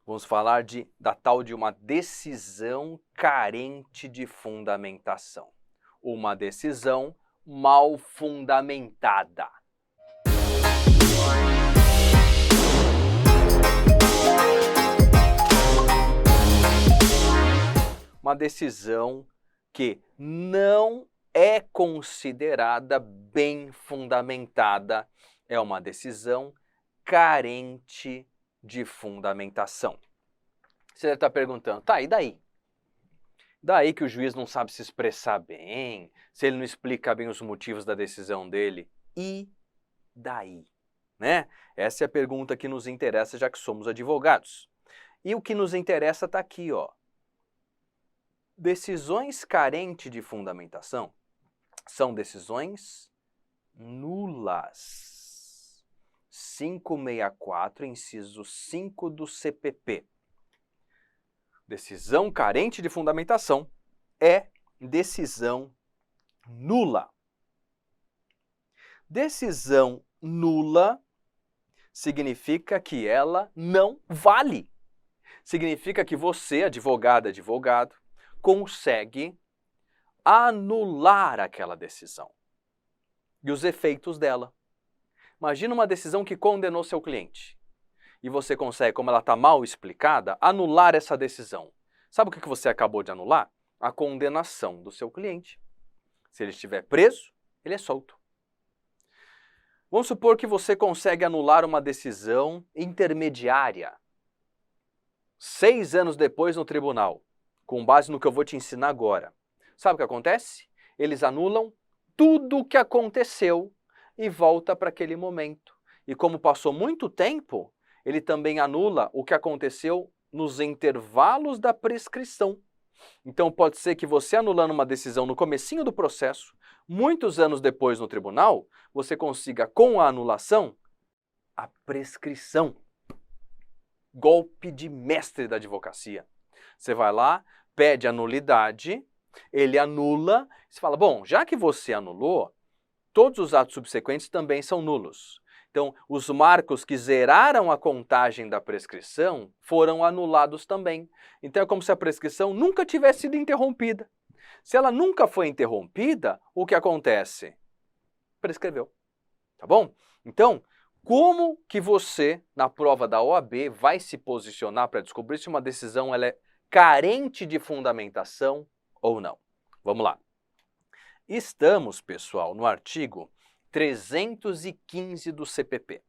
Vamos falar da tal de uma decisão carente de fundamentação. Uma decisão mal fundamentada. Uma decisão que não é considerada bem fundamentada, é uma decisão carente de fundamentação. Você deve estar perguntando, tá, e daí? Daí que o juiz não sabe se expressar bem, se ele não explica bem os motivos da decisão dele. E daí? Né? Essa é a pergunta que nos interessa, já que somos advogados. E o que nos interessa está aqui, ó. Decisões carentes de fundamentação são decisões nulas. 564, inciso 5 do CPP. Decisão carente de fundamentação é decisão nula. Decisão nula significa que ela não vale. Significa que você, advogado, consegue anular aquela decisão e os efeitos dela. Imagina uma decisão que condenou seu cliente e você consegue, como ela está mal explicada, anular essa decisão. Sabe o que você acabou de anular? A condenação do seu cliente. Se ele estiver preso, ele é solto. Vamos supor que você consegue anular uma decisão intermediária 6 anos depois no tribunal, com base no que eu vou te ensinar agora. Sabe o que acontece? Eles anulam tudo o que aconteceu e volta para aquele momento. E como passou muito tempo, ele também anula o que aconteceu nos intervalos da prescrição. Então pode ser que você anulando uma decisão no comecinho do processo, muitos anos depois no tribunal, você consiga com a anulação a prescrição. Golpe de mestre da advocacia. Você vai lá, pede a nulidade, ele anula, você fala, bom, já que você anulou, todos os atos subsequentes também são nulos. Então, os marcos que zeraram a contagem da prescrição foram anulados também. Então, é como se a prescrição nunca tivesse sido interrompida. Se ela nunca foi interrompida, o que acontece? Prescreveu. Tá bom? Então, como que você, na prova da OAB, vai se posicionar para descobrir se uma decisão ela é carente de fundamentação ou não? Vamos lá. Estamos, pessoal, no artigo 315 do CPP.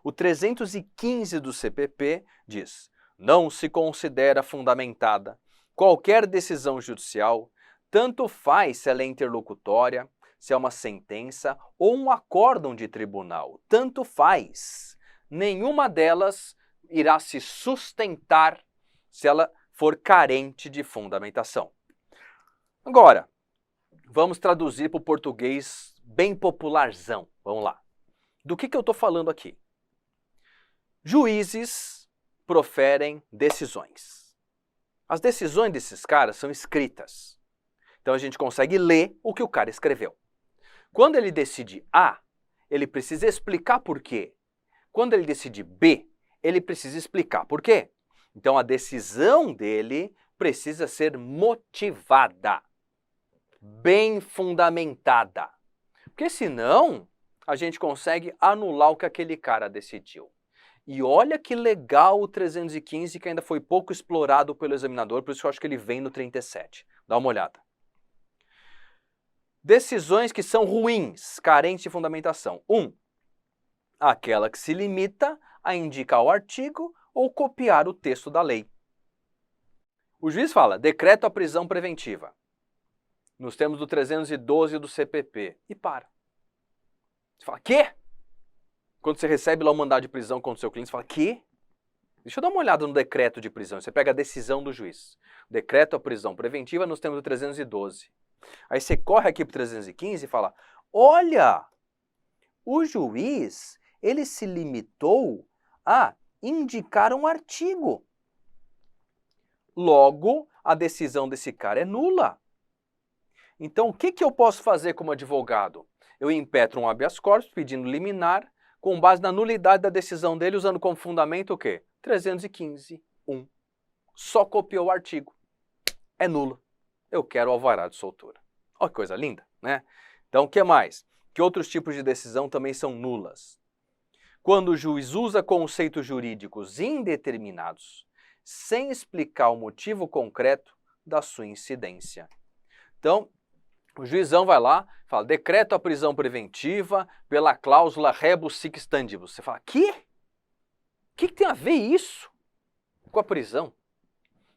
O 315 do CPP diz: não se considera fundamentada qualquer decisão judicial, tanto faz se ela é interlocutória, se é uma sentença ou um acórdão de tribunal, tanto faz. Nenhuma delas irá se sustentar se ela for carente de fundamentação. Agora, vamos traduzir para o português bem popularzão. Vamos lá. Do que eu estou falando aqui? Juízes proferem decisões. As decisões desses caras são escritas. Então a gente consegue ler o que o cara escreveu. Quando ele decide A, ele precisa explicar por quê. Quando ele decide B, ele precisa explicar por quê. Então a decisão dele precisa ser motivada, bem fundamentada. Porque senão a gente consegue anular o que aquele cara decidiu. E olha que legal o 315, que ainda foi pouco explorado pelo examinador, por isso que eu acho que ele vem no 37. Dá uma olhada. Decisões que são ruins, carentes de fundamentação. 1. Aquela que se limita a indicar o artigo ou copiar o texto da lei. O juiz fala, decreto a prisão preventiva. Nos termos do 312 do CPP. E para. Você fala, quê? Quando você recebe lá o mandado de prisão contra o seu cliente, você fala, quê? Deixa eu dar uma olhada no decreto de prisão. Você pega a decisão do juiz. Decreto a prisão preventiva nos termos do 312. Aí você corre aqui para o 315 e fala, olha, o juiz, ele se limitou a indicar um artigo. Logo, a decisão desse cara é nula. Então, o que eu posso fazer como advogado? Eu impetro um habeas corpus pedindo liminar com base na nulidade da decisão dele, usando como fundamento o quê? 315. 1. Só copiou o artigo. É nulo. Eu quero o alvará de soltura. Olha que coisa linda, né? Então, o que mais? Que outros tipos de decisão também são nulas? Quando o juiz usa conceitos jurídicos indeterminados, sem explicar o motivo concreto da sua incidência. Então, o juizão vai lá, fala, decreto a prisão preventiva pela cláusula rebus sic stantibus. Você fala, quê? O que tem a ver isso com a prisão?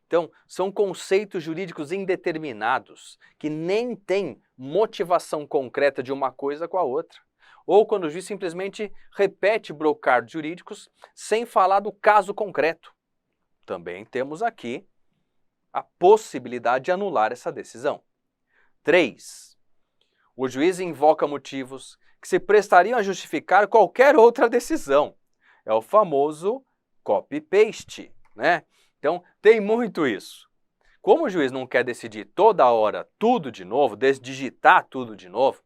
Então, são conceitos jurídicos indeterminados, que nem têm motivação concreta de uma coisa com a outra. Ou quando o juiz simplesmente repete brocardos jurídicos sem falar do caso concreto. Também temos aqui a possibilidade de anular essa decisão. 3. O juiz invoca motivos que se prestariam a justificar qualquer outra decisão. É o famoso copy-paste, né? Então, tem muito isso. Como o juiz não quer decidir toda hora tudo de novo, desdigitar tudo de novo,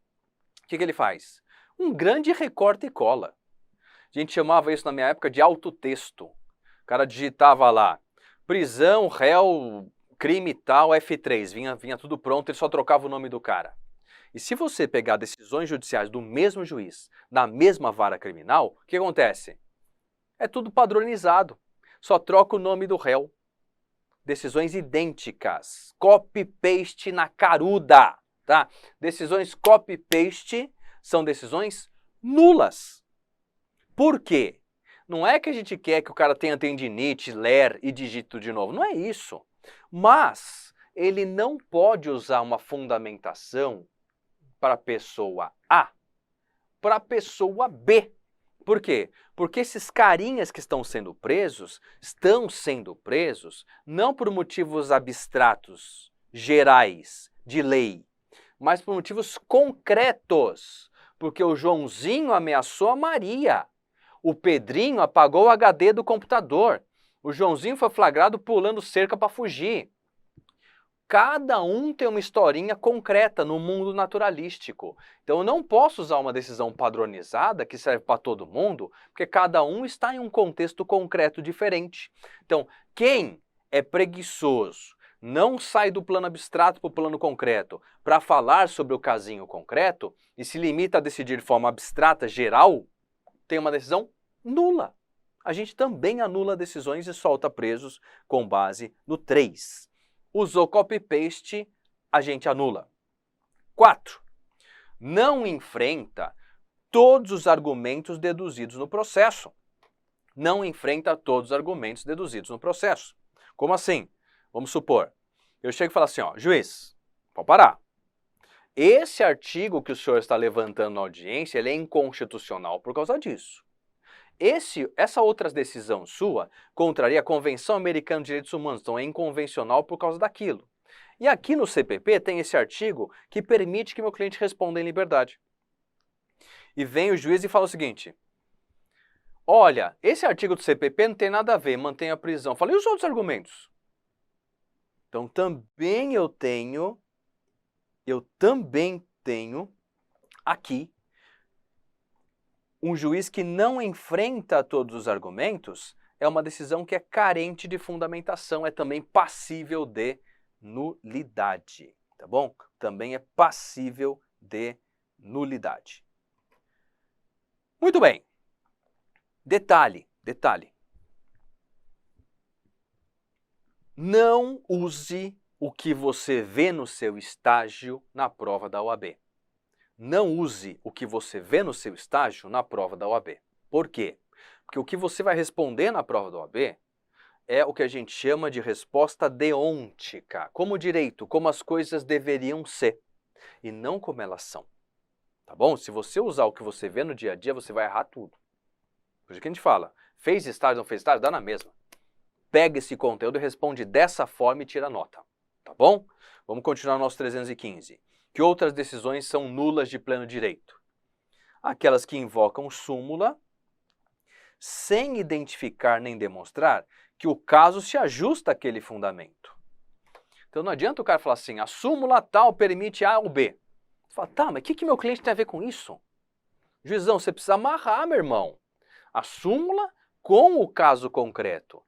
o que ele faz? Um grande recorta e cola. A gente chamava isso na minha época de autotexto. O cara digitava lá, prisão, réu, crime tal, F3. Vinha tudo pronto, ele só trocava o nome do cara. E se você pegar decisões judiciais do mesmo juiz, na mesma vara criminal, o que acontece? É tudo padronizado. Só troca o nome do réu. Decisões idênticas. Copy-paste na caruda, tá? Decisões copy-paste são decisões nulas. Por quê? Não é que a gente quer que o cara tenha tendinite, ler e digite de novo. Não é isso. Mas ele não pode usar uma fundamentação para a pessoa A, para a pessoa B. Por quê? Porque esses carinhas que estão sendo presos não por motivos abstratos, gerais, de lei, mas por motivos concretos. Porque o Joãozinho ameaçou a Maria, o Pedrinho apagou o HD do computador, o Joãozinho foi flagrado pulando cerca para fugir. Cada um tem uma historinha concreta no mundo naturalístico. Então eu não posso usar uma decisão padronizada que serve para todo mundo, porque cada um está em um contexto concreto diferente. Então, quem é preguiçoso, não sai do plano abstrato para o plano concreto para falar sobre o casinho concreto e se limita a decidir de forma abstrata, geral, tem uma decisão nula. A gente também anula decisões e solta presos com base no 3. Usou copy-paste, a gente anula. 4. Não enfrenta todos os argumentos deduzidos no processo. Não enfrenta todos os argumentos deduzidos no processo. Como assim? Vamos supor, eu chego e falo assim, ó, juiz, pode parar. Esse artigo que o senhor está levantando na audiência, ele é inconstitucional por causa disso. Essa outra decisão sua contraria a Convenção Americana de Direitos Humanos, então é inconvencional por causa daquilo. E aqui no CPP tem esse artigo que permite que meu cliente responda em liberdade. E vem o juiz e fala o seguinte, olha, esse artigo do CPP não tem nada a ver, mantém a prisão. Falei, e os outros argumentos? Então também eu também tenho aqui um juiz que não enfrenta todos os argumentos é uma decisão que é carente de fundamentação, é também passível de nulidade, tá bom? Também é passível de nulidade. Muito bem. Detalhe. Não use o que você vê no seu estágio na prova da OAB. Não use o que você vê no seu estágio na prova da OAB. Por quê? Porque o que você vai responder na prova da OAB é o que a gente chama de resposta deôntica, como direito, como as coisas deveriam ser, e não como elas são. Tá bom? Se você usar o que você vê no dia a dia, você vai errar tudo. Por isso que a gente fala, fez estágio, não fez estágio, dá na mesma. Pega esse conteúdo e responde dessa forma e tira nota. Tá bom? Vamos continuar no nosso 315. Que outras decisões são nulas de pleno direito? Aquelas que invocam súmula sem identificar nem demonstrar que o caso se ajusta àquele fundamento. Então não adianta o cara falar assim, a súmula tal permite A ou B. Você fala, tá, mas o que meu cliente tem a ver com isso? Juizão, você precisa amarrar, meu irmão, a súmula com o caso concreto.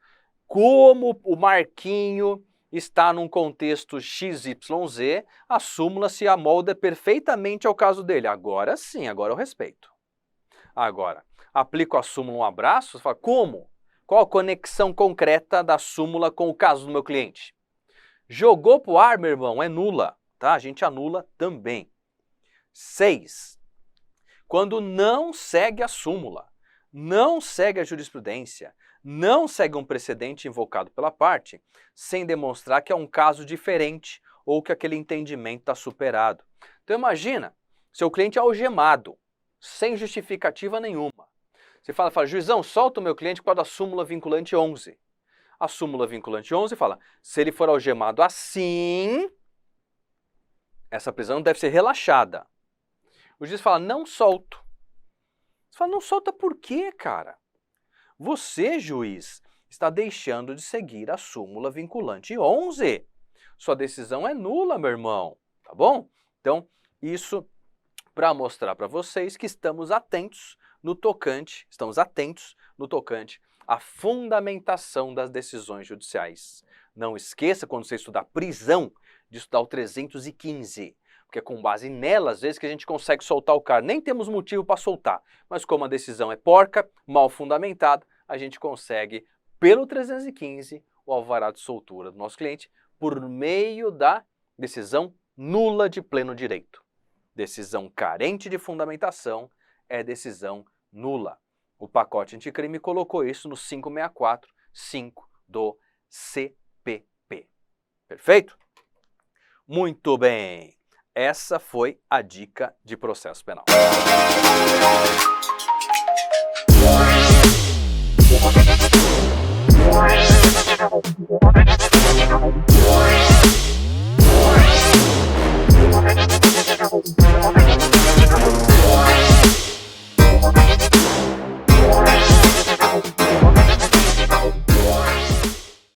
como o Marquinho está num contexto XYZ, a súmula se amolda perfeitamente ao caso dele. Agora sim, agora eu respeito. Agora, aplico a súmula um abraço, você fala, como? Qual a conexão concreta da súmula com o caso do meu cliente? Jogou pro ar, meu irmão, é nula, tá? A gente anula também. 6. Quando não segue a súmula, não segue a jurisprudência, não segue um precedente invocado pela parte, sem demonstrar que é um caso diferente ou que aquele entendimento está superado. Então imagina, seu cliente é algemado, sem justificativa nenhuma. Você fala, juizão, solta o meu cliente por causa da súmula vinculante 11. A súmula vinculante 11 fala, se ele for algemado assim, essa prisão deve ser relaxada. O juiz fala, não solto. Você fala, não solta por quê, cara? Você, juiz, está deixando de seguir a súmula vinculante 11. Sua decisão é nula, meu irmão, tá bom? Então, isso para mostrar para vocês que estamos atentos no tocante à fundamentação das decisões judiciais. Não esqueça, quando você estudar prisão, de estudar o 315, porque é com base nela, às vezes, que a gente consegue soltar o cara. Nem temos motivo para soltar, mas como a decisão é porca, mal fundamentada, a gente consegue, pelo 315, o alvará de soltura do nosso cliente por meio da decisão nula de pleno direito. Decisão carente de fundamentação é decisão nula. O pacote anticrime colocou isso no 564.5 do CPP. Perfeito? Muito bem. Essa foi a dica de processo penal.